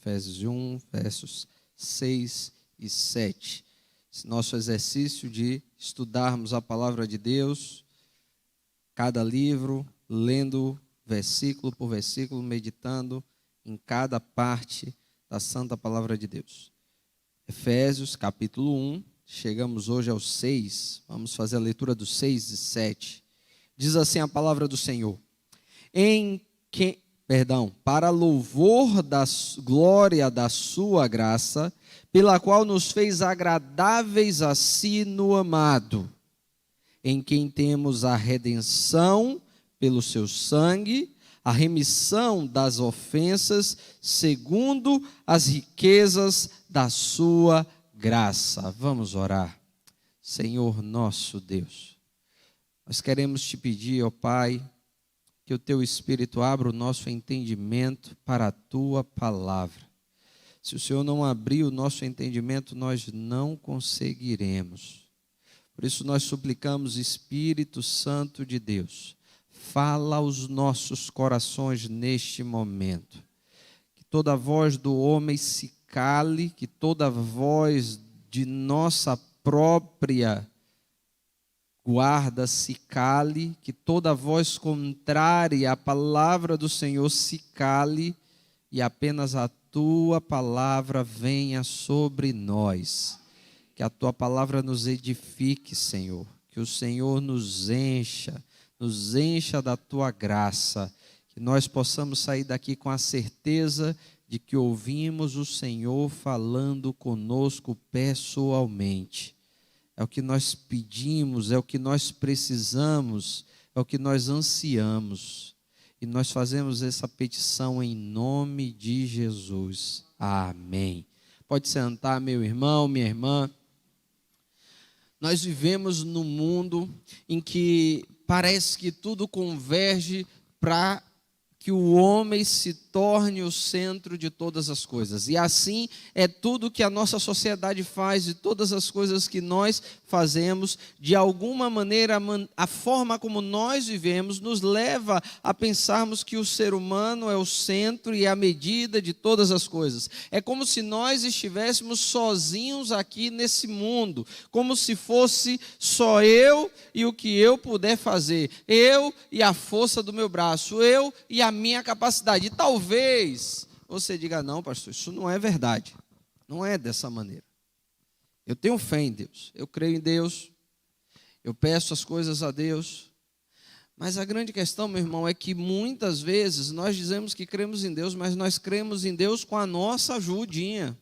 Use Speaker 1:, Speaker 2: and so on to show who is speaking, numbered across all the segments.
Speaker 1: Efésios 1, versos 6 e 7. Esse nosso exercício de estudarmos a palavra de Deus, cada livro, lendo versículo por versículo, meditando em cada parte da santa palavra de Deus. Efésios, capítulo 1, chegamos hoje ao 6, vamos fazer a leitura dos 6 e 7. Diz assim a palavra do Senhor: para louvor da glória da sua graça, pela qual nos fez agradáveis a si no amado, em quem temos a redenção pelo seu sangue, a remissão das ofensas, segundo as riquezas da sua graça. Vamos orar. Senhor nosso Deus, nós queremos te pedir, ó Pai, que o teu Espírito abra o nosso entendimento para a tua palavra. Se o Senhor não abrir o nosso entendimento, nós não conseguiremos. Por isso nós suplicamos, Espírito Santo de Deus, fala aos nossos corações neste momento. Que toda voz do homem se cale, que toda voz de nossa própria guarda se cale, que toda voz contrária à palavra do Senhor se cale e apenas a tua palavra venha sobre nós. Que a tua palavra nos edifique, Senhor. Que o Senhor nos encha da tua graça. Que nós possamos sair daqui com a certeza de que ouvimos o Senhor falando conosco pessoalmente. É o que nós pedimos, é o que nós precisamos, é o que nós ansiamos. E nós fazemos essa petição em nome de Jesus. Amém. Pode sentar, meu irmão, minha irmã. Nós vivemos num mundo em que parece que tudo converge para que o homem se torne o centro de todas as coisas. E assim é tudo que a nossa sociedade faz e todas as coisas que nós fazemos, de alguma maneira, a forma como nós vivemos nos leva a pensarmos que o ser humano é o centro e a medida de todas as coisas. É como se nós estivéssemos sozinhos aqui nesse mundo, como se fosse só eu e o que eu puder fazer, eu e a força do meu braço, eu e a minha capacidade. E talvez você diga: não, pastor, isso não é verdade, não é dessa maneira. Eu tenho fé em Deus, eu creio em Deus, eu peço as coisas a Deus, mas a grande questão, meu irmão, é que muitas vezes nós dizemos que cremos em Deus, mas nós cremos em Deus com a nossa ajudinha.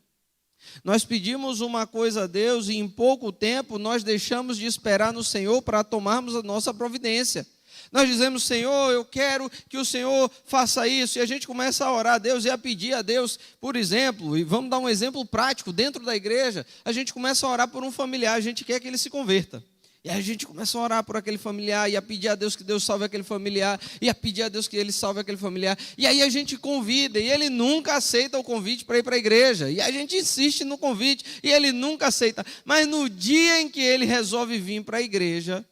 Speaker 1: Nós pedimos uma coisa a Deus e em pouco tempo nós deixamos de esperar no Senhor para tomarmos a nossa providência. Nós dizemos: Senhor, eu quero que o Senhor faça isso, e a gente começa a orar a Deus e a pedir a Deus, por exemplo, e vamos dar um exemplo prático, dentro da igreja, a gente começa a orar por um familiar, a gente quer que ele se converta, e aí a gente começa a orar por aquele familiar, e a pedir a Deus que Deus salve aquele familiar, e a pedir a Deus que ele salve aquele familiar, e aí a gente convida, e ele nunca aceita o convite para ir para a igreja, e a gente insiste no convite, e ele nunca aceita, mas no dia em que ele resolve vir para a igreja,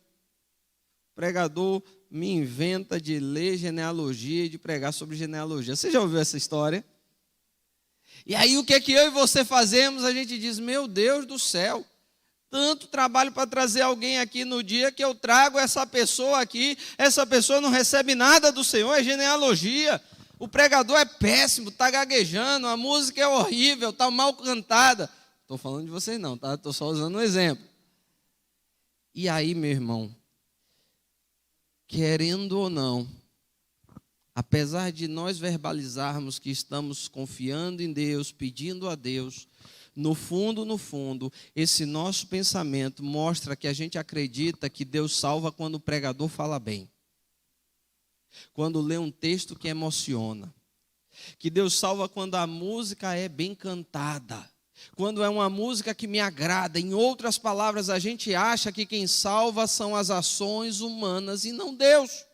Speaker 1: o pregador me inventa de ler genealogia e de pregar sobre genealogia. Você já ouviu essa história? E aí o que é que eu e você fazemos? A gente diz: meu Deus do céu, tanto trabalho para trazer alguém aqui no dia que eu trago essa pessoa aqui, essa pessoa não recebe nada do Senhor, é genealogia. O pregador é péssimo, está gaguejando, a música é horrível, está mal cantada. Estou falando de vocês não, tá? Estou só usando um exemplo. E aí, meu irmão, querendo ou não, apesar de nós verbalizarmos que estamos confiando em Deus, pedindo a Deus, no fundo, esse nosso pensamento mostra que a gente acredita que Deus salva quando o pregador fala bem, quando lê um texto que emociona, que Deus salva quando a música é bem cantada, quando é uma música que me agrada. Em outras palavras, a gente acha que quem salva são as ações humanas e não Deus.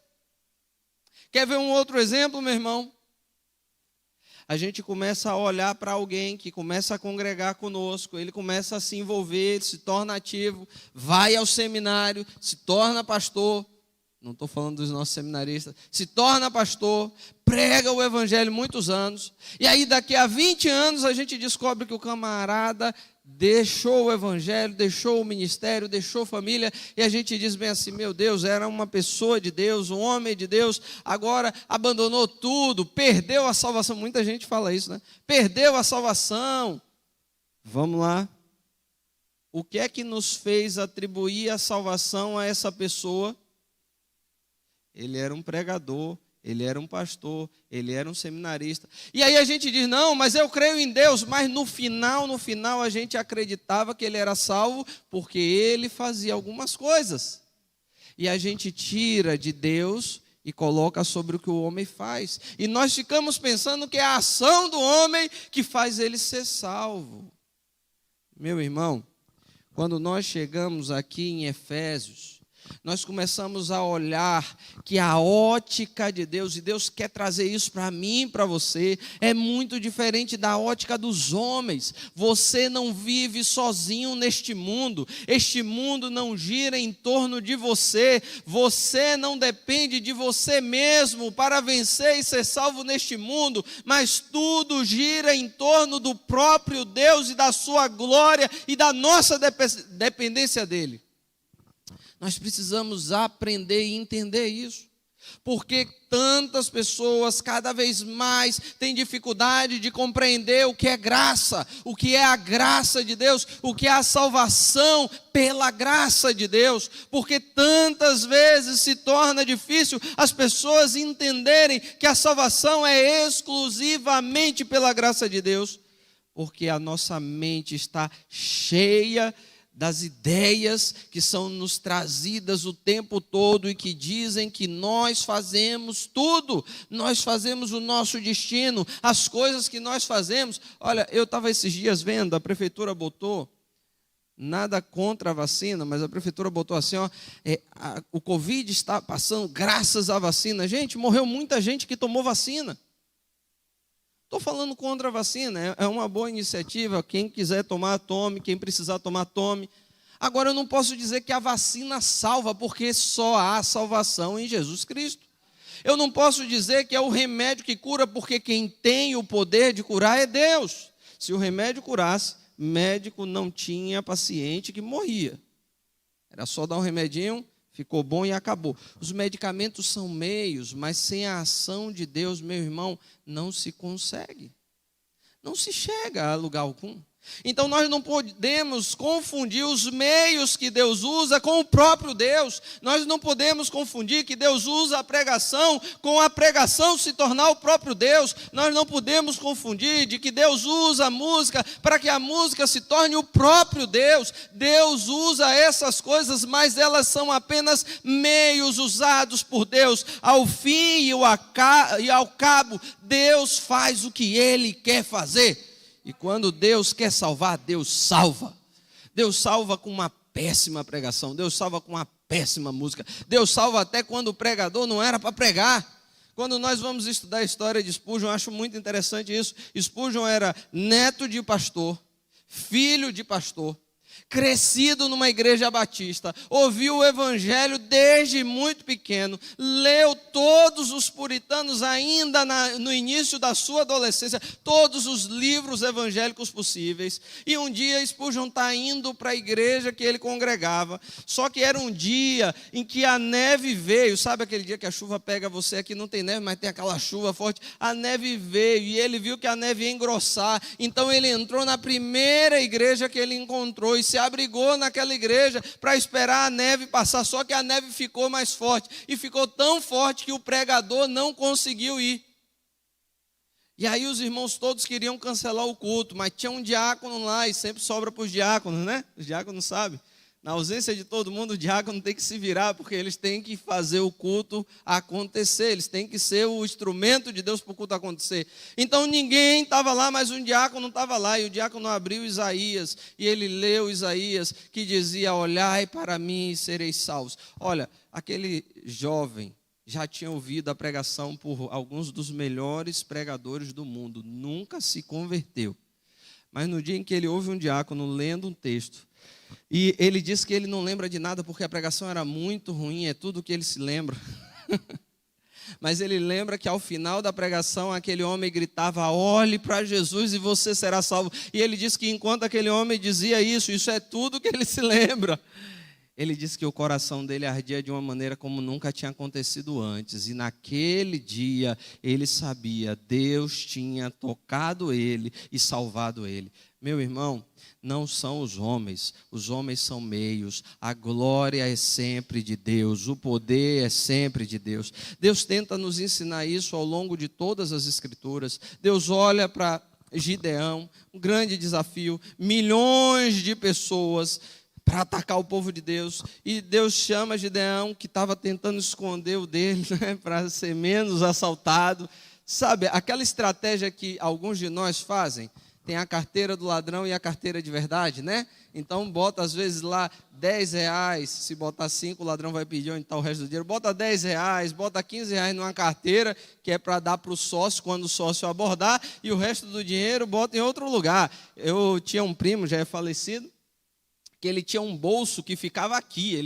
Speaker 1: Quer ver um outro exemplo, meu irmão? A gente começa a olhar para alguém que começa a congregar conosco, ele começa a se envolver, ele se torna ativo, vai ao seminário, se torna pastor. não estou falando dos nossos seminaristas, se torna pastor, prega o evangelho muitos anos, e aí daqui a 20 anos a gente descobre que o camarada deixou o evangelho, deixou o ministério, deixou família, e a gente diz bem assim, meu Deus, era uma pessoa de Deus, um homem de Deus, agora abandonou tudo, perdeu a salvação. Muita gente fala isso, né? Perdeu a salvação. Vamos lá. O que é que nos fez atribuir a salvação a essa pessoa? Ele era um pregador, ele era um pastor, ele era um seminarista. E aí a gente diz, não, mas eu creio em Deus. Mas no final a gente acreditava que ele era salvo porque ele fazia algumas coisas. E a gente tira de Deus e coloca sobre o que o homem faz. E nós ficamos pensando que é a ação do homem que faz ele ser salvo. Meu irmão, quando nós chegamos aqui em Efésios, nós começamos a olhar que a ótica de Deus, e Deus quer trazer isso para mim e para você, é muito diferente da ótica dos homens. Você não vive sozinho neste mundo, este mundo não gira em torno de você, você não depende de você mesmo para vencer e ser salvo neste mundo, mas tudo gira em torno do próprio Deus e da sua glória e da nossa dependência dele. Nós precisamos aprender e entender isso, porque tantas pessoas cada vez mais têm dificuldade de compreender o que é graça, o que é a graça de Deus, o que é a salvação pela graça de Deus, porque tantas vezes se torna difícil as pessoas entenderem que a salvação é exclusivamente pela graça de Deus, porque a nossa mente está cheia das ideias que são nos trazidas o tempo todo e que dizem que nós fazemos tudo, nós fazemos o nosso destino, as coisas que nós fazemos. Olha, eu estava esses dias vendo, a prefeitura botou, nada contra a vacina, mas a prefeitura botou assim, ó, o Covid está passando graças à vacina. Gente, morreu muita gente que tomou vacina. Estou falando contra a vacina, é uma boa iniciativa, quem quiser tomar, tome, quem precisar tomar, tome. Agora eu não posso dizer que a vacina salva, porque só há salvação em Jesus Cristo. Eu não posso dizer que é o remédio que cura, porque quem tem o poder de curar é Deus. Se o remédio curasse, médico não tinha paciente que morria. Era só dar um remedinho, ficou bom e acabou. Os medicamentos são meios, mas sem a ação de Deus, meu irmão, não se consegue. Não se chega a lugar algum. Então nós não podemos confundir os meios que Deus usa com o próprio Deus. Nós não podemos confundir que Deus usa a pregação com a pregação se tornar o próprio Deus. Nós não podemos confundir de que Deus usa a música para que a música se torne o próprio Deus. Deus usa essas coisas, mas elas são apenas meios usados por Deus. Ao fim e ao cabo, Deus faz o que Ele quer fazer. E quando Deus quer salvar, Deus salva. Deus salva com uma péssima pregação, Deus salva com uma péssima música, Deus salva até quando o pregador não era para pregar. Quando nós vamos estudar a história de Spurgeon, eu acho muito interessante isso. Spurgeon era neto de pastor, filho de pastor, crescido numa igreja batista, ouviu o evangelho desde muito pequeno, leu todos os puritanos ainda no início da sua adolescência, todos os livros evangélicos possíveis, e um dia Spurgeon está indo para a igreja que ele congregava, só que era um dia em que a neve veio, sabe aquele dia que a chuva pega você, aqui não tem neve, mas tem aquela chuva forte, a neve veio, e ele viu que a neve ia engrossar, então ele entrou na primeira igreja que ele encontrou, e se abrigou naquela igreja para esperar a neve passar, só que a neve ficou mais forte, e ficou tão forte que o pregador não conseguiu ir. E aí os irmãos todos queriam cancelar o culto, mas tinha um diácono lá, e sempre sobra para os diáconos, né? Os diáconos sabem. Na ausência de todo mundo, o diácono tem que se virar, porque eles têm que fazer o culto acontecer, eles têm que ser o instrumento de Deus para o culto acontecer. Então ninguém estava lá, mas um diácono estava lá, e o diácono abriu Isaías, e ele leu Isaías, que dizia, olhai para mim e sereis salvos. Olha, aquele jovem já tinha ouvido a pregação por alguns dos melhores pregadores do mundo, nunca se converteu. Mas no dia em que ele ouve um diácono lendo um texto, E ele disse que ele não lembra de nada porque a pregação era muito ruim, é tudo que ele se lembra. Mas ele lembra que ao final da pregação aquele homem gritava: olhe para Jesus e você será salvo. E ele disse que enquanto aquele homem dizia isso é tudo que ele se lembra. Ele disse que o coração dele ardia de uma maneira como nunca tinha acontecido antes. E naquele dia ele sabia, Deus tinha tocado ele e salvado ele. Meu irmão, não são os homens são meios, a glória é sempre de Deus, o poder é sempre de Deus. Deus tenta nos ensinar isso ao longo de todas as Escrituras. Deus olha para Gideão, um grande desafio, milhões de pessoas para atacar o povo de Deus, e Deus chama Gideão, que estava tentando esconder o dele, né, para ser menos assaltado. Sabe, aquela estratégia que alguns de nós fazem, tem a carteira do ladrão e a carteira de verdade, né? Então bota às vezes lá R$10, se botar 5 o ladrão vai pedir onde está o resto do dinheiro, bota R$10, bota R$15 numa carteira, que é para dar para o sócio quando o sócio abordar, e o resto do dinheiro bota em outro lugar. Eu tinha um primo, já é falecido, que ele tinha um bolso que ficava aqui,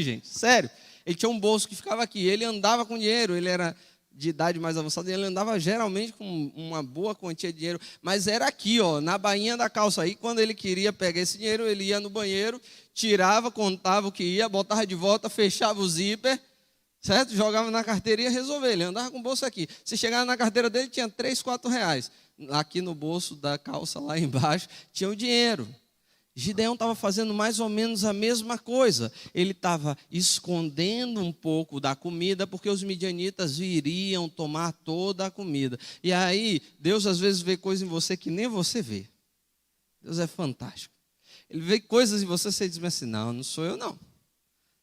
Speaker 1: gente, sério, ele tinha um bolso que ficava aqui, ele andava com dinheiro, ele era de idade mais avançada, ele andava geralmente com uma boa quantia de dinheiro, mas era aqui, ó, na bainha da calça. Aí quando ele queria pegar esse dinheiro, ele ia no banheiro, tirava, contava o que ia, botava de volta, fechava o zíper, certo? Jogava na carteira e ia resolver, ele andava com o bolso aqui. Se chegava na carteira dele, tinha R$3, R$4, aqui no bolso da calça, lá embaixo, tinha o dinheiro. Gideão estava fazendo mais ou menos a mesma coisa. Ele estava escondendo um pouco da comida, porque os midianitas viriam tomar toda a comida. E aí, Deus às vezes vê coisas em você que nem você vê. Deus é fantástico. Ele vê coisas em você e você diz assim: não sou eu não.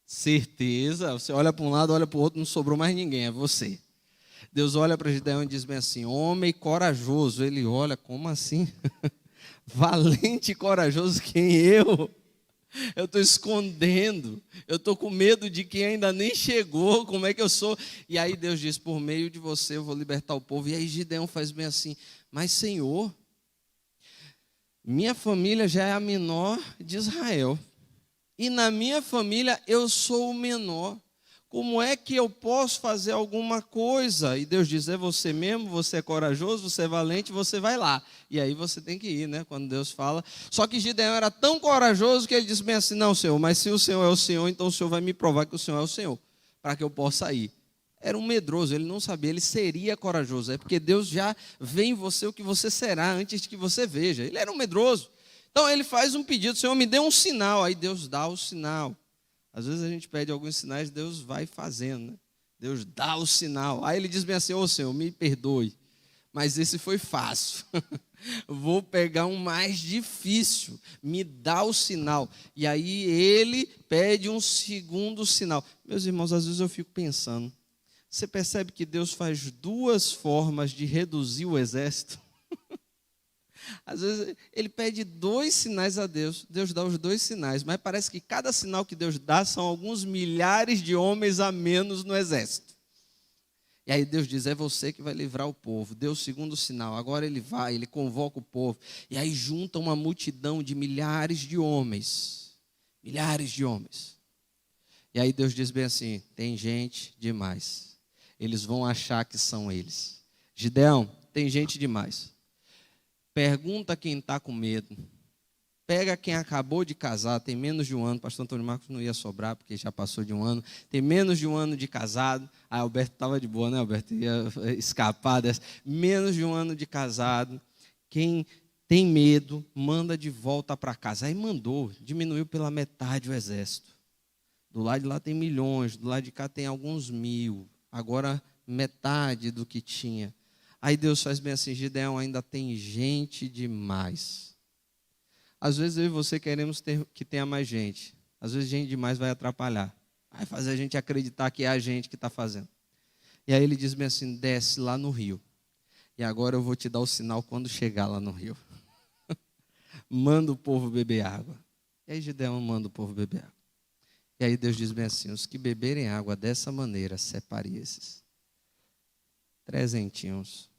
Speaker 1: Certeza, você olha para um lado, olha para o outro, não sobrou mais ninguém, é você. Deus olha para Gideão e diz bem assim: homem corajoso. Ele olha, como assim? Valente e corajoso quem eu? Eu estou escondendo, eu estou com medo de quem ainda nem chegou, como é que eu sou? E aí Deus diz: por meio de você eu vou libertar o povo. E aí Gideão faz bem assim: mas Senhor, minha família já é a menor de Israel, e na minha família eu sou o menor. Como é que eu posso fazer alguma coisa? E Deus diz: é você mesmo, você é corajoso, você é valente, você vai lá. E aí você tem que ir, né? Quando Deus fala. Só que Gideão era tão corajoso que ele disse bem assim: não, Senhor, mas se o Senhor é o Senhor, então o Senhor vai me provar que o Senhor é o Senhor, para que eu possa ir. Era um medroso, ele não sabia, ele seria corajoso. É porque Deus já vê em você o que você será antes de que você veja. Ele era um medroso. Então ele faz um pedido: Senhor, me dê um sinal. Aí Deus dá o sinal. Às vezes a gente pede alguns sinais, Deus vai fazendo, né? Deus dá o sinal. Aí ele diz bem assim: ô Senhor, me perdoe, mas esse foi fácil. Vou pegar um mais difícil, me dá o sinal. E aí ele pede um segundo sinal. Meus irmãos, às vezes eu fico pensando, você percebe que Deus faz duas formas de reduzir o exército? Às vezes ele pede 2 sinais a Deus, Deus dá os 2 sinais, mas parece que cada sinal que Deus dá são alguns milhares de homens a menos no exército. E aí Deus diz: é você que vai livrar o povo. Deu o segundo sinal, agora ele vai, ele convoca o povo. E aí junta uma multidão de milhares de homens. Milhares de homens. E aí Deus diz bem assim: tem gente demais. Eles vão achar que são eles. Gideão, tem gente demais. Pergunta quem está com medo. Pega quem acabou de casar, tem menos de um ano. Pastor Antônio Marcos não ia sobrar, porque já passou de um ano. Tem menos de um ano de casado. Ah, Alberto estava de boa, né, Alberto? Ia escapar dessa. Menos de um ano de casado. Quem tem medo, manda de volta para casa. Aí mandou, diminuiu pela metade o exército. Do lado de lá tem milhões, do lado de cá tem alguns mil. Agora, metade do que tinha. Aí Deus faz bem assim: Gideão, ainda tem gente demais. Às vezes eu e você queremos que tenha mais gente. Às vezes gente demais vai atrapalhar. Vai fazer a gente acreditar que é a gente que está fazendo. E aí ele diz bem assim: desce lá no rio. E agora eu vou te dar o sinal quando chegar lá no rio. Manda o povo beber água. E aí Gideão manda o povo beber água. E aí Deus diz bem assim: os que beberem água dessa maneira, separe esses. 300.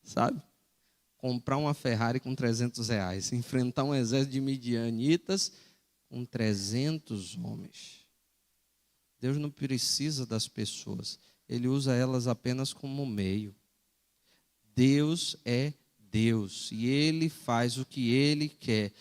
Speaker 1: Sabe? comprar uma Ferrari com R$ 300, enfrentar um exército de midianitas com 300 homens. Deus não precisa das pessoas, Ele usa elas apenas como meio. Deus é Deus, e Ele faz o que Ele quer.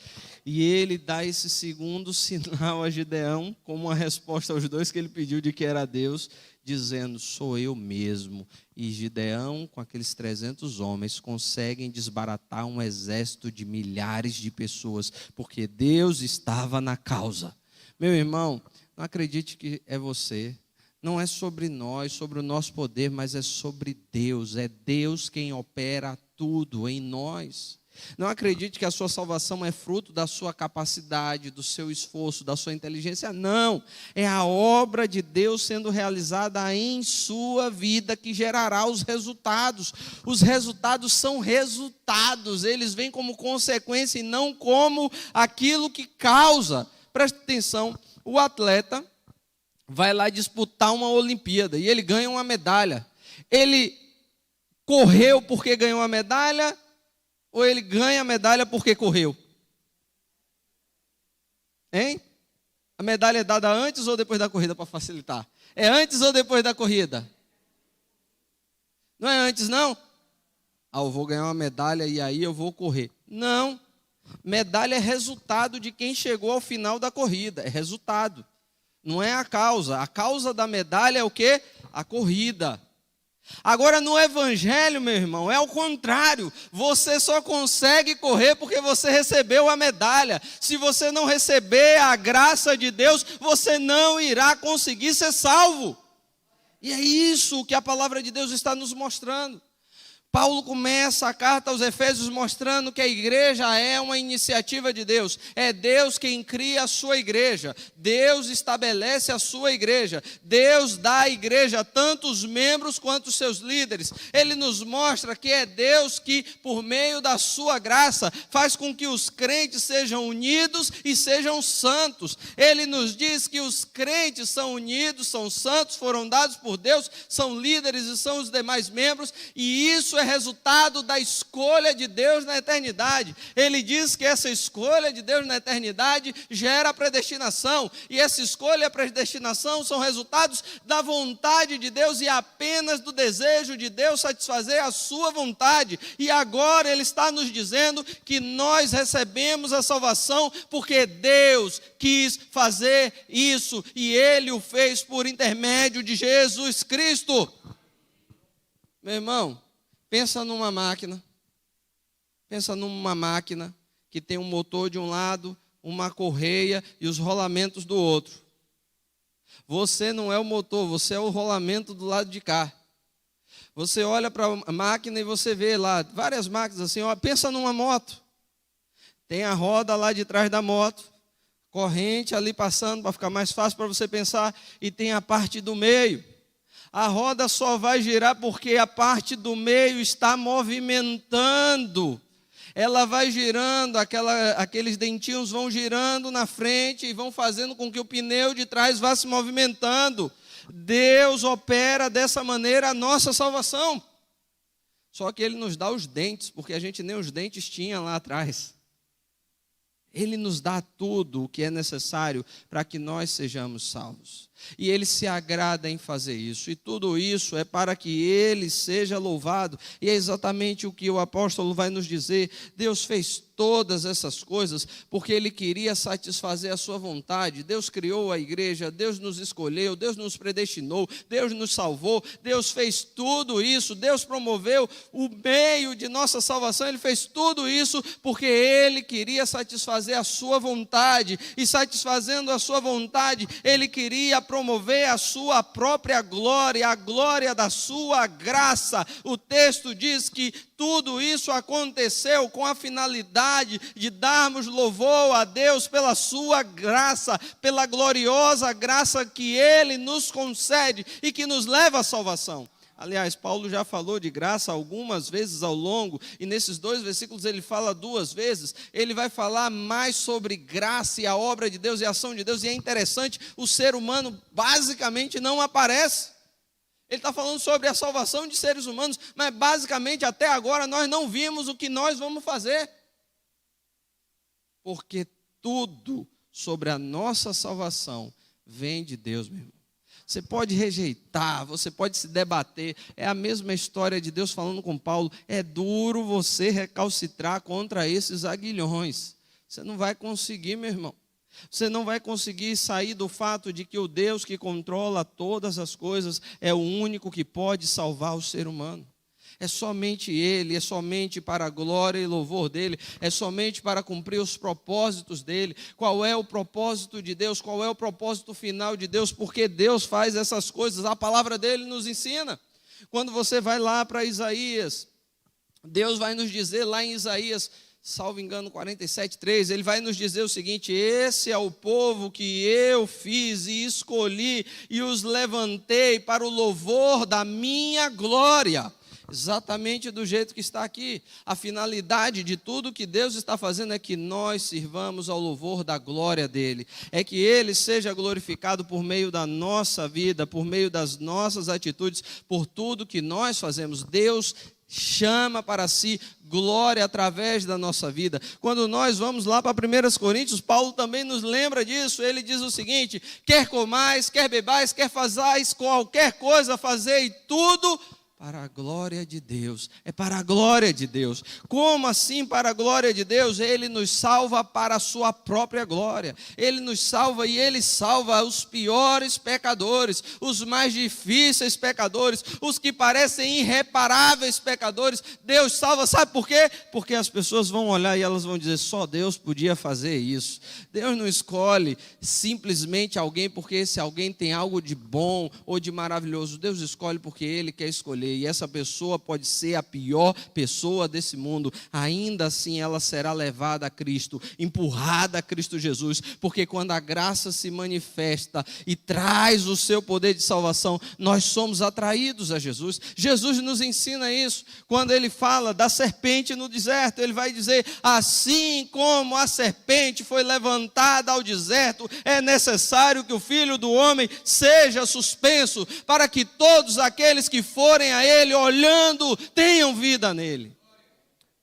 Speaker 1: E Ele dá esse segundo sinal a Gideão, como uma resposta aos dois que ele pediu de que era Deus, dizendo, sou eu mesmo. E Gideão, com aqueles 300 homens, conseguem desbaratar um exército de milhares de pessoas, porque Deus estava na causa. Meu irmão, não acredite que é você. Não é sobre nós, sobre o nosso poder, mas é sobre Deus. É Deus quem opera tudo em nós. Não acredite que a sua salvação é fruto da sua capacidade, do seu esforço, da sua inteligência. Não, é a obra de Deus sendo realizada em sua vida que gerará os resultados. Os resultados são resultados, eles vêm como consequência e não como aquilo que causa. Preste atenção, o atleta vai lá disputar uma Olimpíada e ele ganha uma medalha. Ele correu porque ganhou a medalha ou ele ganha a medalha porque correu? Hein? A medalha é dada antes ou depois da corrida para facilitar? É antes ou depois da corrida? Não é antes, não? Eu vou ganhar uma medalha e aí eu vou correr. Não. Medalha é resultado de quem chegou ao final da corrida. É resultado. Não é a causa. A causa da medalha é o quê? A corrida. Agora no evangelho, meu irmão, é o contrário. Você só consegue correr porque você recebeu a medalha. Se você não receber a graça de Deus, você não irá conseguir ser salvo. E é isso que a palavra de Deus está nos mostrando. Paulo começa a carta aos Efésios mostrando que a igreja é uma iniciativa de Deus. É Deus quem cria a sua igreja. Deus estabelece a sua igreja. Deus dá à igreja tanto os membros quanto os seus líderes. Ele nos mostra que é Deus que, por meio da sua graça, faz com que os crentes sejam unidos e sejam santos. Ele nos diz que os crentes são unidos, são santos, foram dados por Deus, são líderes e são os demais membros, e isso é resultado da escolha de Deus na eternidade. Ele diz que essa escolha de Deus na eternidade gera a predestinação, e essa escolha e a predestinação são resultados da vontade de Deus e apenas do desejo de Deus satisfazer a sua vontade. E agora ele está nos dizendo que nós recebemos a salvação porque Deus quis fazer isso e Ele o fez por intermédio de Jesus Cristo. Meu irmão, pensa numa máquina que tem um motor de um lado, uma correia e os rolamentos do outro. Você não é o motor, você é o rolamento do lado de cá. Você olha para a máquina e você vê lá várias máquinas assim, ó, pensa numa moto. Tem a roda lá de trás da moto, corrente ali passando para ficar mais fácil para você pensar, e tem a parte do meio. A roda só vai girar porque a parte do meio está movimentando. Ela vai girando, aqueles dentinhos vão girando na frente e vão fazendo com que o pneu de trás vá se movimentando. Deus opera dessa maneira a nossa salvação. Só que Ele nos dá os dentes, porque a gente nem os dentes tinha lá atrás. Ele nos dá tudo o que é necessário para que nós sejamos salvos. E Ele se agrada em fazer isso. E tudo isso é para que Ele seja louvado. E é exatamente o que o apóstolo vai nos dizer. Deus fez todas essas coisas porque Ele queria satisfazer a sua vontade. Deus criou a igreja, Deus nos escolheu, Deus nos predestinou, Deus nos salvou, Deus fez tudo isso, Deus promoveu o meio de nossa salvação. Ele fez tudo isso porque Ele queria satisfazer a sua vontade, e satisfazendo a sua vontade, Ele queria promover a sua própria glória, a glória da sua graça. O texto diz que tudo isso aconteceu com a finalidade de darmos louvor a Deus pela sua graça, pela gloriosa graça que Ele nos concede e que nos leva à salvação. Aliás, Paulo já falou de graça algumas vezes ao longo, e nesses 2 versículos ele fala 2 vezes. Ele vai falar mais sobre graça e a obra de Deus e a ação de Deus, e é interessante, o ser humano basicamente não aparece. Ele está falando sobre a salvação de seres humanos, mas basicamente até agora nós não vimos o que nós vamos fazer. Porque tudo sobre a nossa salvação vem de Deus, meu irmão. Você pode rejeitar, você pode se debater, é a mesma história de Deus falando com Paulo, é duro você recalcitrar contra esses aguilhões, você não vai conseguir, meu irmão, você não vai conseguir sair do fato de que o Deus que controla todas as coisas é o único que pode salvar o ser humano. É somente Ele, é somente para a glória e louvor dEle, é somente para cumprir os propósitos dEle. Qual é o propósito de Deus? Qual é o propósito final de Deus? Porque Deus faz essas coisas, a palavra dEle nos ensina. Quando você vai lá para Isaías, Deus vai nos dizer lá em Isaías, salvo engano 47:3, Ele vai nos dizer o seguinte: esse é o povo que eu fiz e escolhi e os levantei para o louvor da minha glória. Exatamente do jeito que está aqui. A finalidade de tudo que Deus está fazendo é que nós sirvamos ao louvor da glória dEle. É que Ele seja glorificado por meio da nossa vida, por meio das nossas atitudes, por tudo que nós fazemos. Deus chama para si glória através da nossa vida. Quando nós vamos lá para 1 Coríntios, Paulo também nos lembra disso. Ele diz o seguinte: quer comais, quer bebais, quer fazais qualquer coisa, fazei tudo para a glória de Deus. É para a glória de Deus. Como assim para a glória de Deus? Ele nos salva para a sua própria glória. Ele nos salva e Ele salva os piores pecadores, os mais difíceis pecadores, os que parecem irreparáveis pecadores. Deus salva, sabe por quê? Porque as pessoas vão olhar e elas vão dizer, só Deus podia fazer isso. Deus não escolhe simplesmente alguém porque esse alguém tem algo de bom ou de maravilhoso. Deus escolhe porque Ele quer escolher. E essa pessoa pode ser a pior pessoa desse mundo, ainda assim ela será levada a Cristo, empurrada a Cristo Jesus, porque quando a graça se manifesta e traz o seu poder de salvação, nós somos atraídos a Jesus. Jesus nos ensina isso, quando Ele fala da serpente no deserto, Ele vai dizer, assim como a serpente foi levantada ao deserto, é necessário que o Filho do Homem seja suspenso, para que todos aqueles que forem a Ele olhando, tenham vida nele.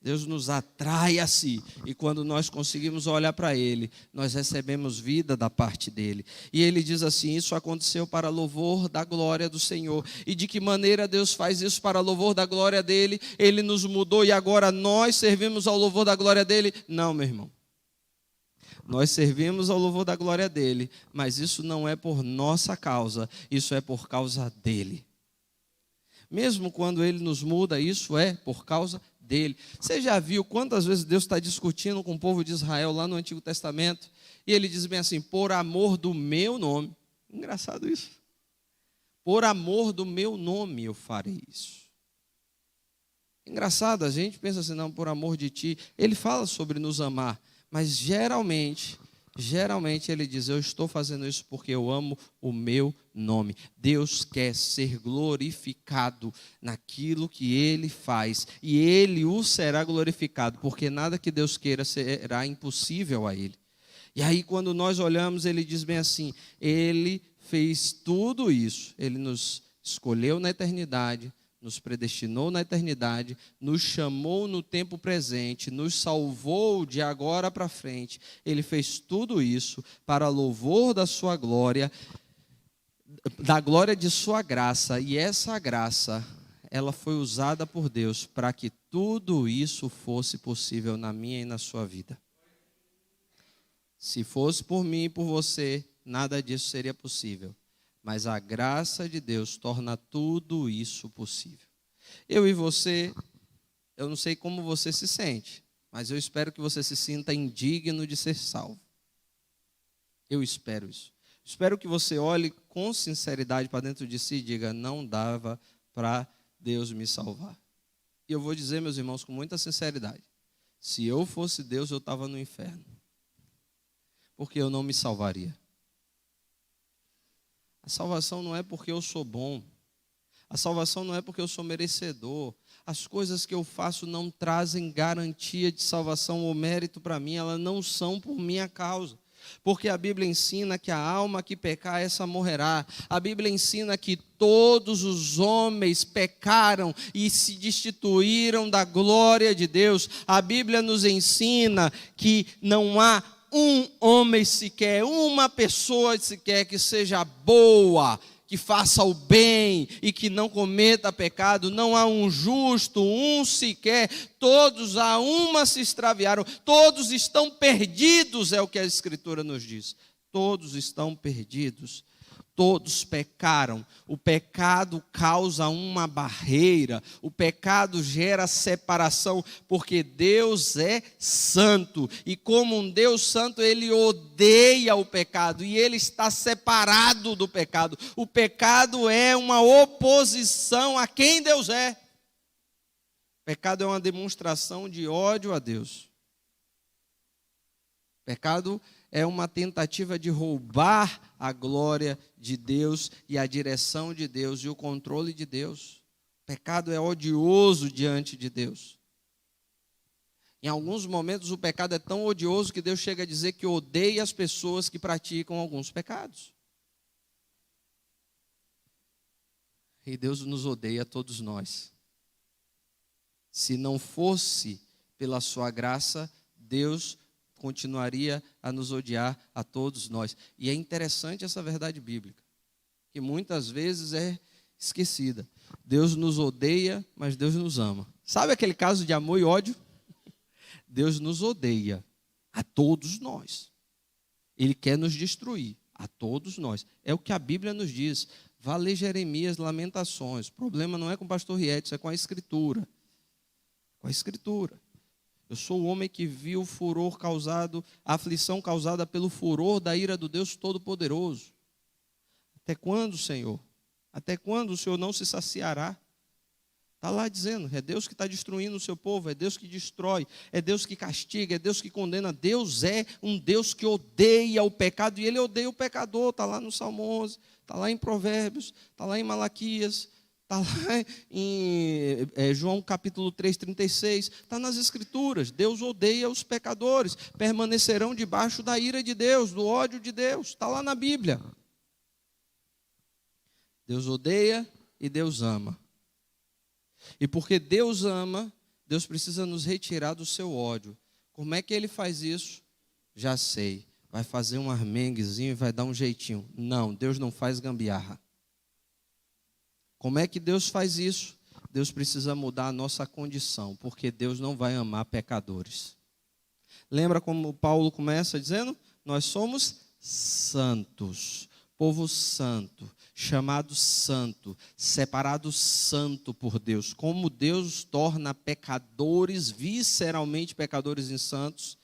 Speaker 1: Deus nos atrai a si, e quando nós conseguimos olhar para Ele, nós recebemos vida da parte dEle. E Ele diz assim, isso aconteceu para louvor da glória do Senhor. E de que maneira Deus faz isso para louvor da glória dEle? Ele nos mudou e agora nós servimos ao louvor da glória dEle? Não, meu irmão. Nós servimos ao louvor da glória dEle, mas isso não é por nossa causa, isso é por causa dEle. Mesmo quando Ele nos muda, isso é por causa dEle. Você já viu quantas vezes Deus está discutindo com o povo de Israel lá no Antigo Testamento? E Ele diz bem assim, por amor do meu nome. Engraçado isso. Por amor do meu nome eu farei isso. Engraçado, a gente pensa assim, não, por amor de ti. Ele fala sobre nos amar, mas geralmente Ele diz, eu estou fazendo isso porque eu amo o meu nome. Deus quer ser glorificado naquilo que Ele faz, e Ele o será glorificado, porque nada que Deus queira será impossível a Ele. E aí quando nós olhamos, Ele diz bem assim, Ele fez tudo isso, Ele nos escolheu na eternidade, nos predestinou na eternidade, nos chamou no tempo presente, nos salvou de agora para frente. Ele fez tudo isso para louvor da sua glória, da glória de sua graça. E essa graça, ela foi usada por Deus para que tudo isso fosse possível na minha e na sua vida. Se fosse por mim e por você, nada disso seria possível. Mas a graça de Deus torna tudo isso possível. Eu e você, eu não sei como você se sente, mas eu espero que você se sinta indigno de ser salvo. Eu espero isso. Espero que você olhe com sinceridade para dentro de si e diga, não dava para Deus me salvar. E eu vou dizer, meus irmãos, com muita sinceridade, se eu fosse Deus, eu estava no inferno. Porque eu não me salvaria. A salvação não é porque eu sou bom. A salvação não é porque eu sou merecedor. As coisas que eu faço não trazem garantia de salvação ou mérito para mim. Elas não são por minha causa. Porque a Bíblia ensina que a alma que pecar, essa morrerá. A Bíblia ensina que todos os homens pecaram e se destituíram da glória de Deus. A Bíblia nos ensina que não há um homem sequer, uma pessoa sequer que seja boa, que faça o bem e que não cometa pecado. Não há um justo, um sequer. Todos a uma se extraviaram. Todos estão perdidos, é o que a Escritura nos diz. Todos estão perdidos. Todos pecaram. O pecado causa uma barreira. O pecado gera separação, porque Deus é santo. E como um Deus santo, Ele odeia o pecado. E Ele está separado do pecado. O pecado é uma oposição a quem Deus é. O pecado é uma demonstração de ódio a Deus. O pecado é uma tentativa de roubar a glória de Deus e a direção de Deus e o controle de Deus. O pecado é odioso diante de Deus. Em alguns momentos o pecado é tão odioso que Deus chega a dizer que odeia as pessoas que praticam alguns pecados. E Deus nos odeia a todos nós. Se não fosse pela sua graça, Deus continuaria a nos odiar a todos nós. E é interessante essa verdade bíblica, que muitas vezes é esquecida. Deus nos odeia, mas Deus nos ama. Sabe aquele caso de amor e ódio? Deus nos odeia a todos nós. Ele quer nos destruir a todos nós. É o que a Bíblia nos diz. Vá ler Jeremias, Lamentações. O problema não é com o pastor Rietes, é com a Escritura. Com a Escritura. Eu sou o homem que viu o furor causado, a aflição causada pelo furor da ira do Deus Todo-Poderoso. Até quando, Senhor? Até quando o Senhor não se saciará? Está lá dizendo, é Deus que está destruindo o seu povo, é Deus que destrói, é Deus que castiga, é Deus que condena. Deus é um Deus que odeia o pecado, e Ele odeia o pecador. Está lá no Salmo 11, está lá em Provérbios, está lá em Malaquias, está lá em João capítulo 3, 36, está nas Escrituras. Deus odeia os pecadores, permanecerão debaixo da ira de Deus, do ódio de Deus, está lá na Bíblia. Deus odeia e Deus ama. E porque Deus ama, Deus precisa nos retirar do seu ódio. Como é que Ele faz isso? Já sei, vai fazer um armenguezinho e vai dar um jeitinho. Não, Deus não faz gambiarra. Como é que Deus faz isso? Deus precisa mudar a nossa condição, porque Deus não vai amar pecadores. Lembra como Paulo começa dizendo? Nós somos santos, povo santo, chamado santo, separado santo por Deus. Como Deus torna pecadores, visceralmente pecadores insantos,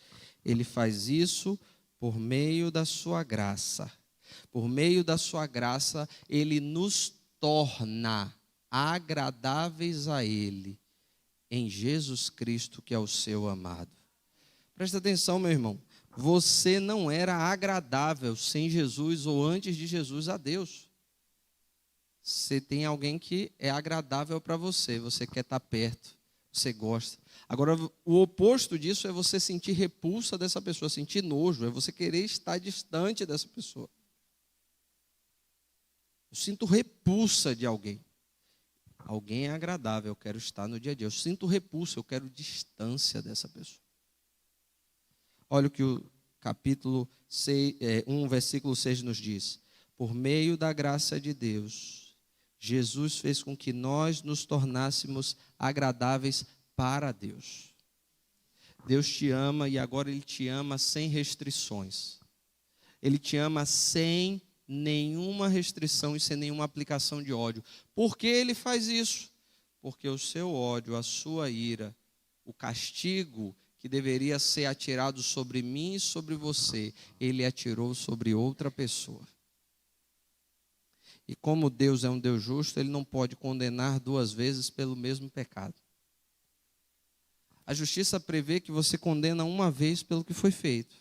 Speaker 1: Ele faz isso por meio da sua graça. Por meio da sua graça, Ele nos torna agradáveis a Ele, em Jesus Cristo, que é o seu amado. Presta atenção, meu irmão. Você não era agradável sem Jesus ou antes de Jesus a Deus. Você tem alguém que é agradável para você, você quer estar perto, você gosta. Agora, o oposto disso é você sentir repulsa dessa pessoa, sentir nojo, é você querer estar distante dessa pessoa. Eu sinto repulsa de alguém. Alguém é agradável, eu quero estar no dia a dia. Eu sinto repulsa, eu quero distância dessa pessoa. Olha o que o capítulo 1, versículo 6 nos diz. Por meio da graça de Deus, Jesus fez com que nós nos tornássemos agradáveis para Deus. Deus te ama e agora Ele te ama sem restrições. Ele te ama sem nenhuma restrição e sem nenhuma aplicação de ódio. Por que Ele faz isso? Porque o seu ódio, a sua ira, o castigo que deveria ser atirado sobre mim e sobre você, Ele atirou sobre outra pessoa. E como Deus é um Deus justo, Ele não pode condenar duas vezes pelo mesmo pecado. A justiça prevê que você condena uma vez pelo que foi feito.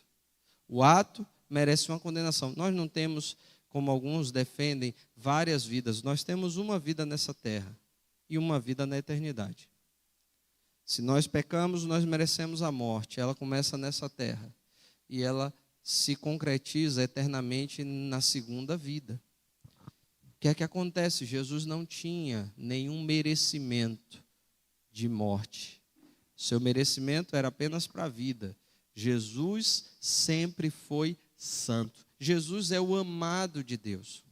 Speaker 1: O ato merece uma condenação. Nós não temos, como alguns defendem, várias vidas. Nós temos uma vida nessa terra e uma vida na eternidade. Se nós pecamos, nós merecemos a morte. Ela começa nessa terra e ela se concretiza eternamente na segunda vida. O que é que acontece? Jesus não tinha nenhum merecimento de morte. Seu merecimento era apenas para a vida. Jesus sempre foi santo. Jesus é o amado de Deus.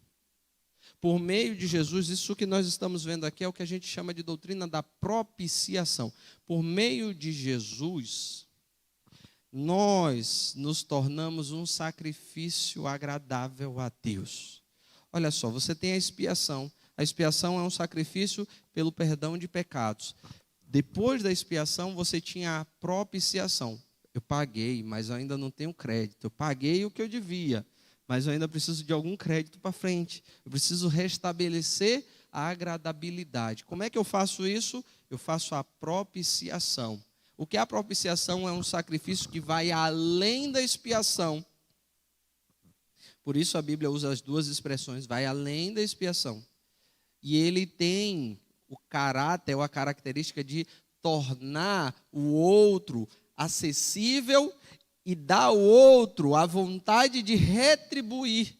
Speaker 1: Por meio de Jesus, isso que nós estamos vendo aqui é o que a gente chama de doutrina da propiciação. Por meio de Jesus, nós nos tornamos um sacrifício agradável a Deus. Olha só, você tem a expiação. A expiação é um sacrifício pelo perdão de pecados. Depois da expiação, você tinha a propiciação. Eu paguei, mas eu ainda não tenho crédito. Eu paguei o que eu devia, mas eu ainda preciso de algum crédito para frente. Eu preciso restabelecer a agradabilidade. Como é que eu faço isso? Eu faço a propiciação. O que é a propiciação? É um sacrifício que vai além da expiação. Por isso a Bíblia usa as duas expressões, vai além da expiação. E ele tem o caráter ou a característica de tornar o outro acessível e dar ao outro a vontade de retribuir.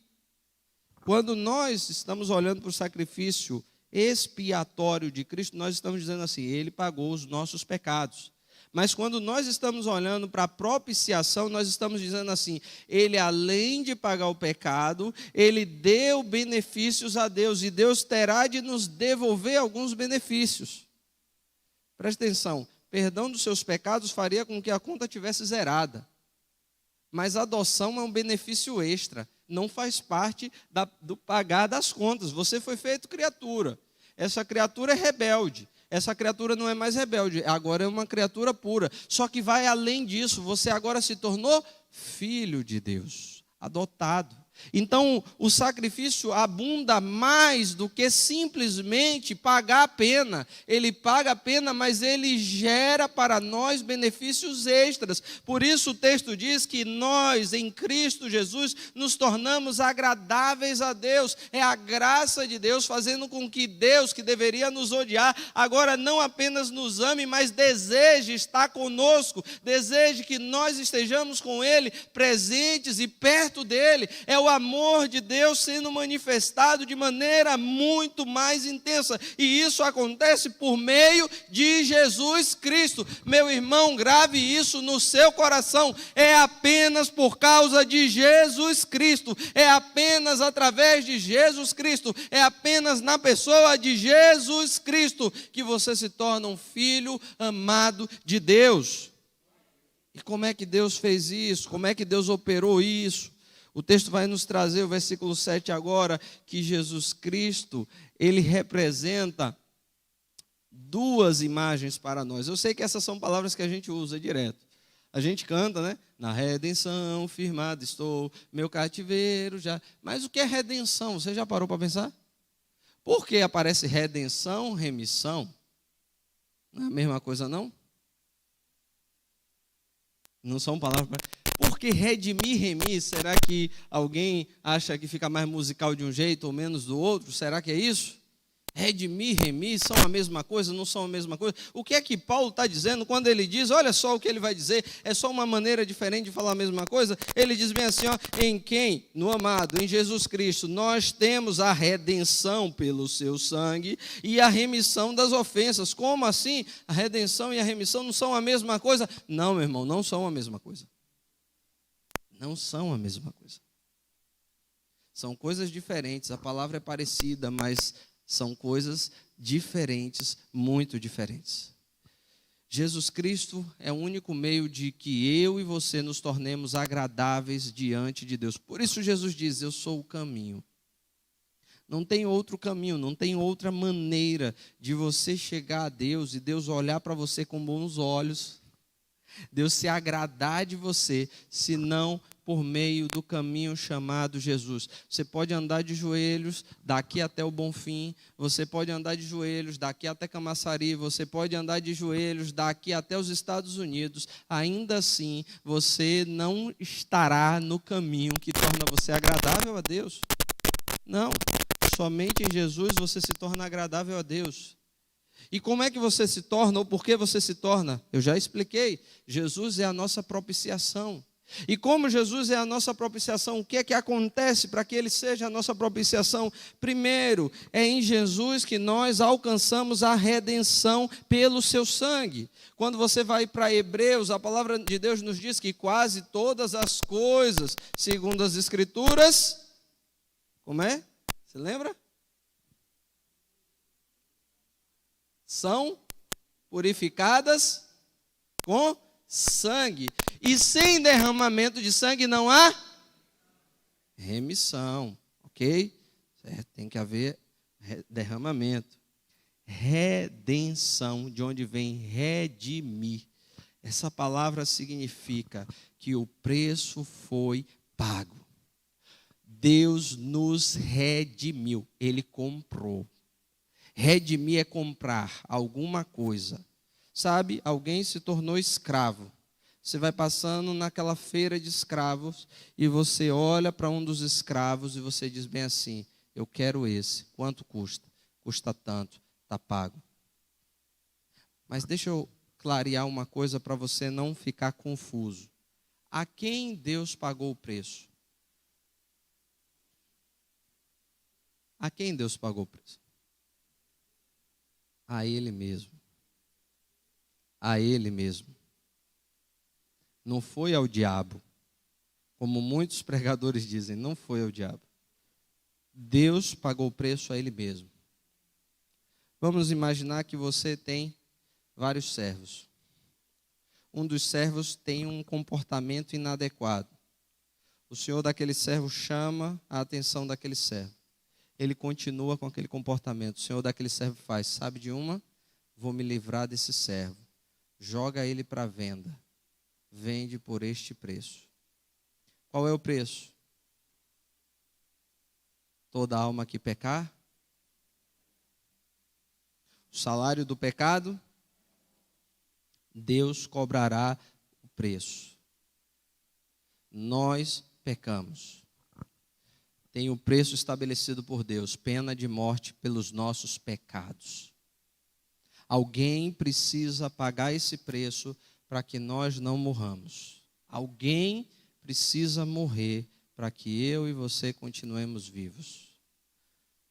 Speaker 1: Quando nós estamos olhando para o sacrifício expiatório de Cristo, nós estamos dizendo assim, ele pagou os nossos pecados. Mas quando nós estamos olhando para a propiciação, nós estamos dizendo assim, ele além de pagar o pecado, ele deu benefícios a Deus, e Deus terá de nos devolver alguns benefícios. Presta atenção, perdão dos seus pecados faria com que a conta tivesse zerada. Mas a adoção é um benefício extra, não faz parte do pagar das contas. Você foi feito criatura, essa criatura é rebelde. Essa criatura não é mais rebelde, agora é uma criatura pura. Só que vai além disso, você agora se tornou filho de Deus, adotado. Então, o sacrifício abunda mais do que simplesmente pagar a pena. Ele paga a pena, mas ele gera para nós benefícios extras. Por isso o texto diz que nós, em Cristo Jesus, nos tornamos agradáveis a Deus. É a graça de Deus fazendo com que Deus, que deveria nos odiar, agora não apenas nos ame, mas deseje estar conosco, deseje que nós estejamos com Ele, presentes e perto dEle. É o amor de Deus sendo manifestado de maneira muito mais intensa. E isso acontece por meio de Jesus Cristo. Meu irmão, grave isso no seu coração. É apenas por causa de Jesus Cristo. É apenas através de Jesus Cristo. É apenas na pessoa de Jesus Cristo que você se torna um filho amado de Deus. E como é que Deus fez isso? Como é que Deus operou isso? O texto vai nos trazer, o versículo 7 agora, que Jesus Cristo, ele representa duas imagens para nós. Eu sei que essas são palavras que a gente usa direto. A gente canta, né? Na redenção firmado estou, meu cativeiro já. Mas o que é redenção? Você já parou para pensar? Por que aparece redenção, remissão? Não é a mesma coisa, não? Não são palavras para... Por que redimir, remir? Será que alguém acha que fica mais musical de um jeito ou menos do outro? Será que é isso? Redimir, remir são a mesma coisa, não são a mesma coisa? O que é que Paulo está dizendo quando ele diz, olha só o que ele vai dizer, é só uma maneira diferente de falar a mesma coisa? Ele diz bem assim, ó, em quem? No amado, em Jesus Cristo, nós temos a redenção pelo seu sangue e a remissão das ofensas. Como assim? A redenção e a remissão não são a mesma coisa? Não, meu irmão, não são a mesma coisa. Não são a mesma coisa. São coisas diferentes, a palavra é parecida, mas são coisas diferentes, muito diferentes. Jesus Cristo é o único meio de que eu e você nos tornemos agradáveis diante de Deus. Por isso Jesus diz, eu sou o caminho. Não tem outro caminho, não tem outra maneira de você chegar a Deus e Deus olhar para você com bons olhos, Deus se agradar de você, senão por meio do caminho chamado Jesus. Você pode andar de joelhos daqui até o Bonfim, você pode andar de joelhos daqui até Camaçari, você pode andar de joelhos daqui até os Estados Unidos, ainda assim você não estará no caminho que torna você agradável a Deus. Não, somente em Jesus você se torna agradável a Deus. E como é que você se torna, ou por que você se torna? Eu já expliquei, Jesus é a nossa propiciação. E como Jesus é a nossa propiciação, o que é que acontece para que Ele seja a nossa propiciação? Primeiro, é em Jesus que nós alcançamos a redenção pelo seu sangue. Quando você vai para Hebreus, a palavra de Deus nos diz que quase todas as coisas, segundo as Escrituras, como é? Você lembra? São purificadas com sangue. E sem derramamento de sangue não há remissão, ok? Certo? Tem que haver derramamento. Redenção, de onde vem redimir. Essa palavra significa que o preço foi pago. Deus nos redimiu, Ele comprou. Redimir é comprar alguma coisa. Sabe, alguém se tornou escravo. Você vai passando naquela feira de escravos e você olha para um dos escravos e você diz bem assim: eu quero esse. Quanto custa? Custa tanto, está pago. Mas deixa eu clarear uma coisa para você não ficar confuso. A quem Deus pagou o preço? A quem Deus pagou o preço? A Ele mesmo. A Ele mesmo. Não foi ao diabo, como muitos pregadores dizem, não foi ao diabo. Deus pagou o preço a Ele mesmo. Vamos imaginar que você tem vários servos. Um dos servos tem um comportamento inadequado. O senhor daquele servo chama a atenção daquele servo. Ele continua com aquele comportamento. O senhor daquele servo faz, sabe de uma? Vou me livrar desse servo. Joga ele para venda. Vende por este preço. Qual é o preço? Toda alma que pecar. O salário do pecado, Deus cobrará o preço. Nós pecamos. Tem o preço estabelecido por Deus, pena de morte pelos nossos pecados. Alguém precisa pagar esse preço para que nós não morramos. Alguém precisa morrer para que eu e você continuemos vivos.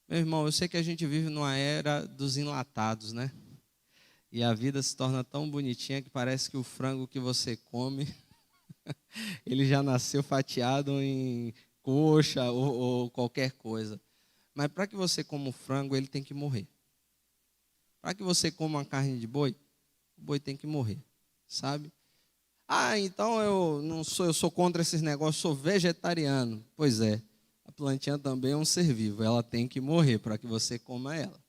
Speaker 1: Meu irmão, eu sei que a gente vive numa era dos enlatados, né? E a vida se torna tão bonitinha que parece que o frango que você come, ele já nasceu fatiado em coxa ou qualquer coisa. Mas para que você coma o frango, ele tem que morrer. Para que você coma uma carne de boi, o boi tem que morrer. Sabe? Ah, então eu sou contra esses negócios, sou vegetariano. Pois é, a plantinha também é um ser vivo, ela tem que morrer para que você coma ela.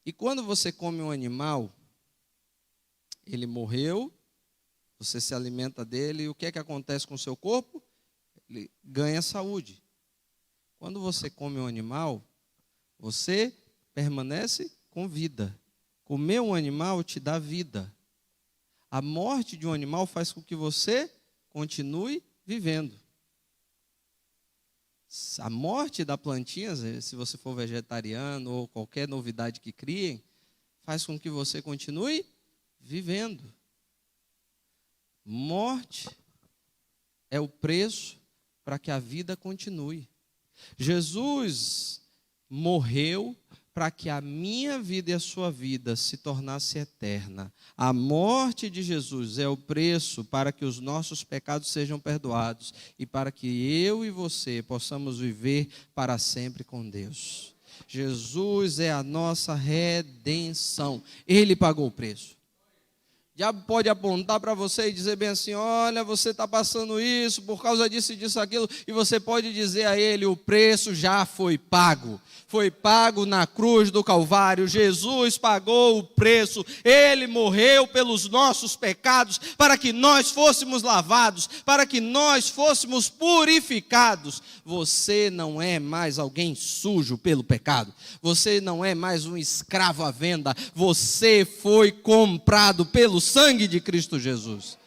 Speaker 1: E quando você come um animal, ele morreu, você se alimenta dele, e o que é que acontece com o seu corpo? Ele ganha saúde. Quando você come um animal, você permanece com vida. Comer um animal te dá vida. A morte de um animal faz com que você continue vivendo. A morte da plantinha, se você for vegetariano ou qualquer novidade que criem, faz com que você continue vivendo. Morte é o preço para que a vida continue. Jesus morreu para que a minha vida e a sua vida se tornasse eterna. A morte de Jesus é o preço para que os nossos pecados sejam perdoados e para que eu e você possamos viver para sempre com Deus. Jesus é a nossa redenção. Ele pagou o preço. O diabo pode apontar para você e dizer bem assim: olha, você está passando isso por causa disso e disso, aquilo, e você pode dizer a ele: o preço já foi pago. Foi pago na cruz do Calvário. Jesus pagou o preço. Ele morreu pelos nossos pecados para que nós fôssemos lavados, para que nós fôssemos purificados. Você não é mais alguém sujo pelo pecado. Você não é mais um escravo à venda. Você foi comprado pelo sangue de Cristo Jesus.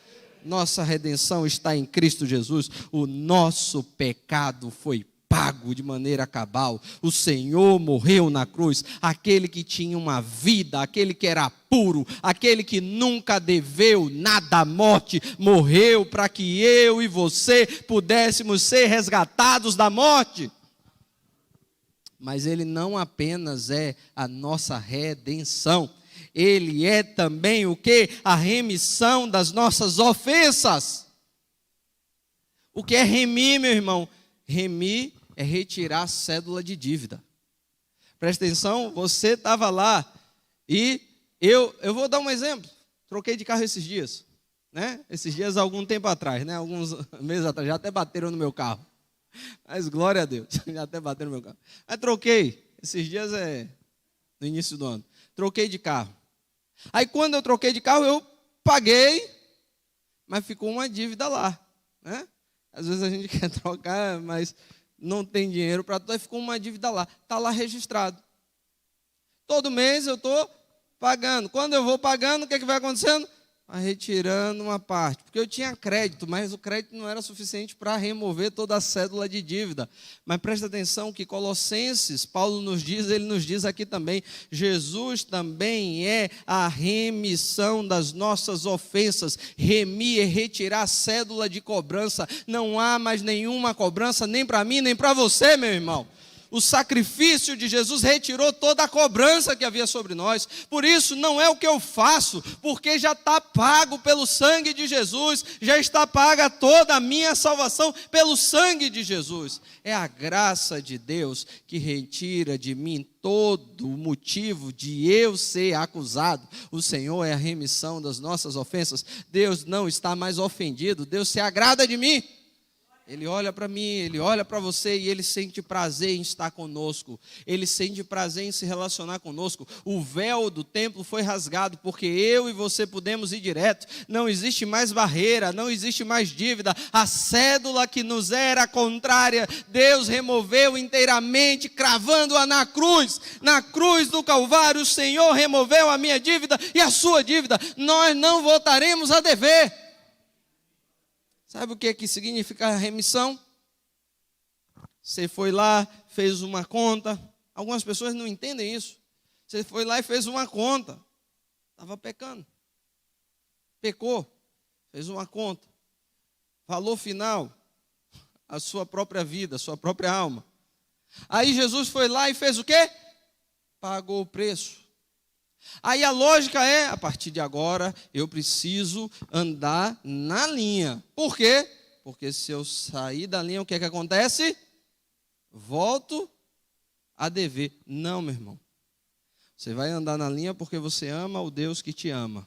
Speaker 1: Nossa redenção está em Cristo Jesus. O nosso pecado foi pago de maneira cabal. O Senhor morreu na cruz, aquele que tinha uma vida, aquele que era puro, aquele que nunca deveu nada à morte, morreu para que eu e você pudéssemos ser resgatados da morte. Mas ele não apenas é a nossa redenção, ele é também o quê? A remissão das nossas ofensas. O que é remir, meu irmão? Remir é retirar a cédula de dívida. Presta atenção, você estava lá e eu vou dar um exemplo. Troquei de carro esses dias, né? Esses dias há algum tempo atrás, né? Alguns meses atrás, já até bateram no meu carro. Mas glória a Deus, já até bateram no meu carro. Mas troquei, esses dias no início do ano. Troquei de carro. Aí quando eu troquei de carro, eu paguei, mas ficou uma dívida lá, né? Às vezes a gente quer trocar, mas não tem dinheiro para tudo, aí ficou uma dívida lá. Está lá registrado. Todo mês eu estou pagando. Quando eu vou pagando, o que vai acontecendo? Vai retirando uma parte. Porque eu tinha crédito, mas o crédito não era suficiente para remover toda a cédula de dívida. Mas presta atenção que Colossenses, Paulo nos diz, ele nos diz aqui também, Jesus também é a remissão das nossas ofensas. Remir é retirar a cédula de cobrança. Não há mais nenhuma cobrança, nem para mim, nem para você, meu irmão. O sacrifício de Jesus retirou toda a cobrança que havia sobre nós. Por isso, não é o que eu faço, porque já está pago pelo sangue de Jesus, já está paga toda a minha salvação pelo sangue de Jesus. É a graça de Deus que retira de mim todo o motivo de eu ser acusado. O Senhor é a remissão das nossas ofensas. Deus não está mais ofendido, Deus se agrada de mim. Ele olha para mim, ele olha para você e ele sente prazer em estar conosco. Ele sente prazer em se relacionar conosco. O véu do templo foi rasgado porque eu e você podemos ir direto. Não existe mais barreira, não existe mais dívida. A cédula que nos era contrária, Deus removeu inteiramente, cravando-a na cruz. Na cruz do Calvário, o Senhor removeu a minha dívida e a sua dívida. Nós não voltaremos a dever. Sabe o que significa remissão? Você foi lá, fez uma conta. Algumas pessoas não entendem isso. Você foi lá e fez uma conta. Estava pecando. Pecou. Fez uma conta. Valor final, a sua própria vida, a sua própria alma. Aí Jesus foi lá e fez o quê? Pagou o preço. Aí a lógica é, a partir de agora, eu preciso andar na linha. Por quê? Porque se eu sair da linha, o que acontece? Volto a dever. Não, meu irmão. Você vai andar na linha porque você ama o Deus que te ama.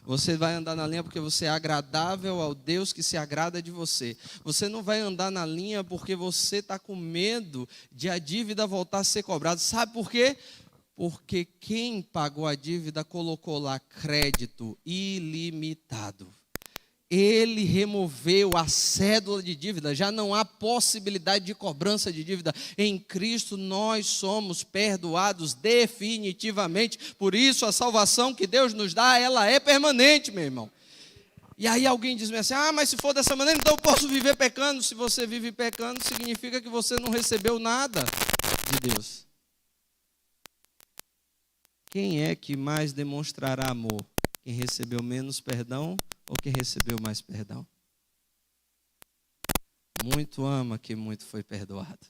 Speaker 1: Você vai andar na linha porque você é agradável ao Deus que se agrada de você. Você não vai andar na linha porque você está com medo de a dívida voltar a ser cobrada. Sabe por quê? Porque quem pagou a dívida colocou lá crédito ilimitado. Ele removeu a cédula de dívida, já não há possibilidade de cobrança de dívida. Em Cristo nós somos perdoados definitivamente. Por isso a salvação que Deus nos dá, ela é permanente, meu irmão. E aí alguém diz assim, mas se for dessa maneira, então eu posso viver pecando. Se você vive pecando, significa que você não recebeu nada de Deus. Quem é que mais demonstrará amor? Quem recebeu menos perdão ou quem recebeu mais perdão? Muito ama quem muito foi perdoado.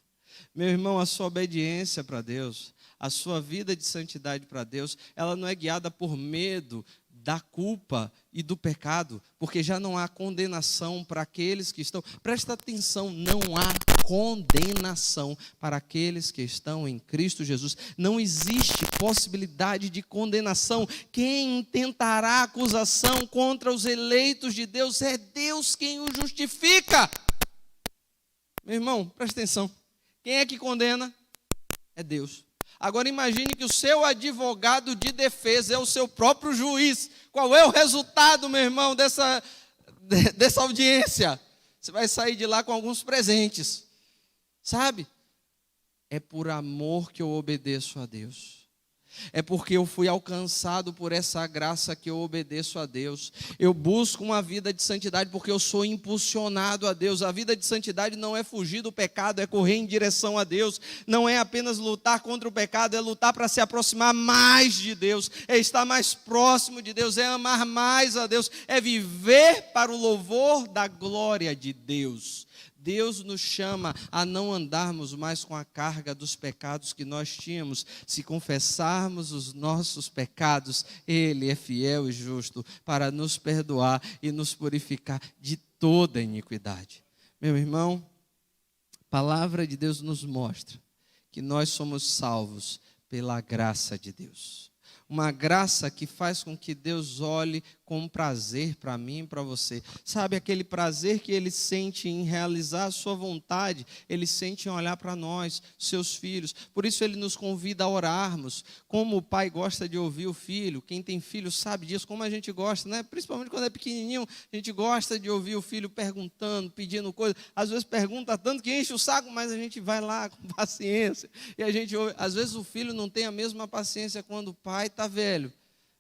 Speaker 1: Meu irmão, a sua obediência para Deus, a sua vida de santidade para Deus, ela não é guiada por medo da culpa e do pecado, porque já não há condenação para aqueles que estão. Presta atenção, não há condenação para aqueles que estão em Cristo Jesus. Não existe possibilidade de condenação. Quem intentará acusação contra os eleitos de Deus é Deus quem o justifica. Meu irmão, presta atenção. Quem é que condena? É Deus. Agora imagine que o seu advogado de defesa é o seu próprio juiz. Qual é o resultado, meu irmão, dessa audiência? Você vai sair de lá com alguns presentes. Sabe? É por amor que eu obedeço a Deus. É porque eu fui alcançado por essa graça que eu obedeço a Deus. Eu busco uma vida de santidade porque eu sou impulsionado a Deus. A vida de santidade não é fugir do pecado, é correr em direção a Deus. Não é apenas lutar contra o pecado, é lutar para se aproximar mais de Deus, é estar mais próximo de Deus, é amar mais a Deus, é viver para o louvor da glória de Deus. Deus nos chama a não andarmos mais com a carga dos pecados que nós tínhamos. Se confessarmos os nossos pecados, Ele é fiel e justo para nos perdoar e nos purificar de toda iniquidade. Meu irmão, a palavra de Deus nos mostra que nós somos salvos pela graça de Deus. Uma graça que faz com que Deus olhe com prazer para mim e para você. Sabe, aquele prazer que Ele sente em realizar a sua vontade, Ele sente em olhar para nós, seus filhos. Por isso Ele nos convida a orarmos. Como o pai gosta de ouvir o filho, quem tem filho sabe disso, como a gente gosta, né? Principalmente quando é pequenininho, a gente gosta de ouvir o filho perguntando, pedindo coisas. Às vezes pergunta tanto que enche o saco, mas a gente vai lá com paciência. E a gente ouve. Às vezes o filho não tem a mesma paciência quando o pai está velho,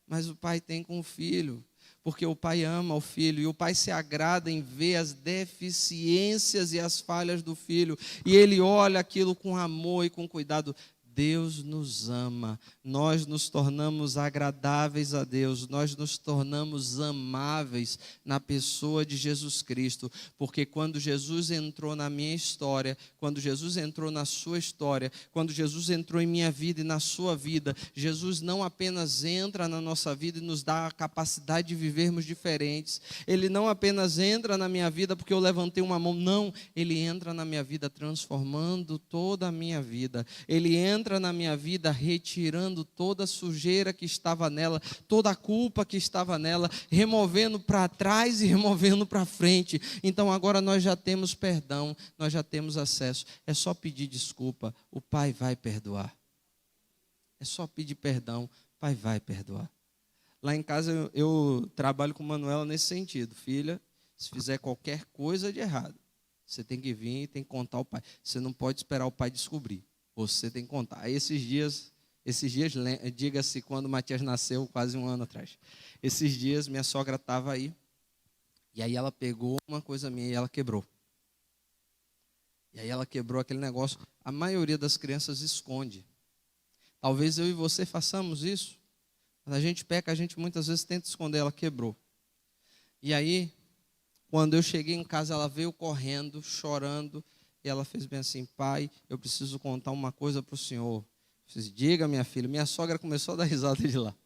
Speaker 1: mas o pai tem com o filho. Porque o pai ama o filho e o pai se agrada em ver as deficiências e as falhas do filho. E ele olha aquilo com amor e com cuidado. Deus nos ama, nós nos tornamos agradáveis a Deus, nós nos tornamos amáveis na pessoa de Jesus Cristo, porque quando Jesus entrou na minha história, quando Jesus entrou na sua história, quando Jesus entrou em minha vida e na sua vida, Jesus não apenas entra na nossa vida e nos dá a capacidade de vivermos diferentes, Ele não apenas entra na minha vida porque eu levantei uma mão, não, Ele entra na minha vida transformando toda a minha vida, Ele entra na minha vida retirando toda a sujeira que estava nela, toda a culpa que estava nela, removendo para trás e removendo para frente. Então agora nós já temos perdão, nós já temos acesso. É só pedir desculpa, o Pai vai perdoar. É só pedir perdão, o Pai vai perdoar. Lá em casa eu trabalho com Manuela nesse sentido. Filha, se fizer qualquer coisa de errado, você tem que vir e tem que contar ao pai. Você não pode esperar o pai descobrir. Você tem que contar. Esses dias, diga-se quando o Matias nasceu, quase um ano atrás. Esses dias minha sogra estava aí, e aí ela pegou uma coisa minha e ela quebrou. E aí ela quebrou aquele negócio. A maioria das crianças esconde. Talvez eu e você façamos isso. Quando a gente peca, a gente muitas vezes tenta esconder, ela quebrou. E aí, quando eu cheguei em casa, ela veio correndo, chorando, e ela fez bem assim: pai, eu preciso contar uma coisa para o senhor. Eu disse: diga, minha filha. Minha sogra começou a dar risada de lá.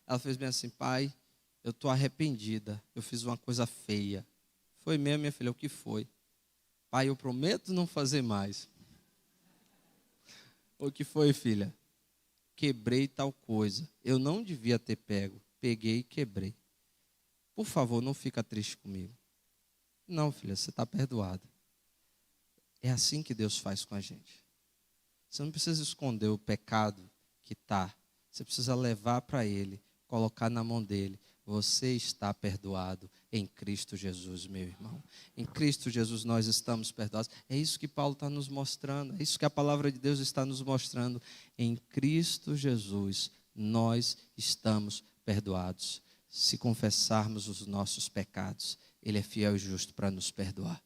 Speaker 1: Ela fez bem assim: pai, eu estou arrependida, eu fiz uma coisa feia. Foi mesmo, minha filha? O que foi? Pai, eu prometo não fazer mais. O que foi, filha? Quebrei tal coisa. Eu não devia ter pego. Peguei e quebrei. Por favor, não fica triste comigo. Não, filha, você está perdoada. É assim que Deus faz com a gente. Você não precisa esconder o pecado que está. Você precisa levar para Ele, colocar na mão dEle. Você está perdoado em Cristo Jesus, meu irmão. Em Cristo Jesus nós estamos perdoados. É isso que Paulo está nos mostrando. É isso que a palavra de Deus está nos mostrando. Em Cristo Jesus nós estamos perdoados. Se confessarmos os nossos pecados, Ele é fiel e justo para nos perdoar.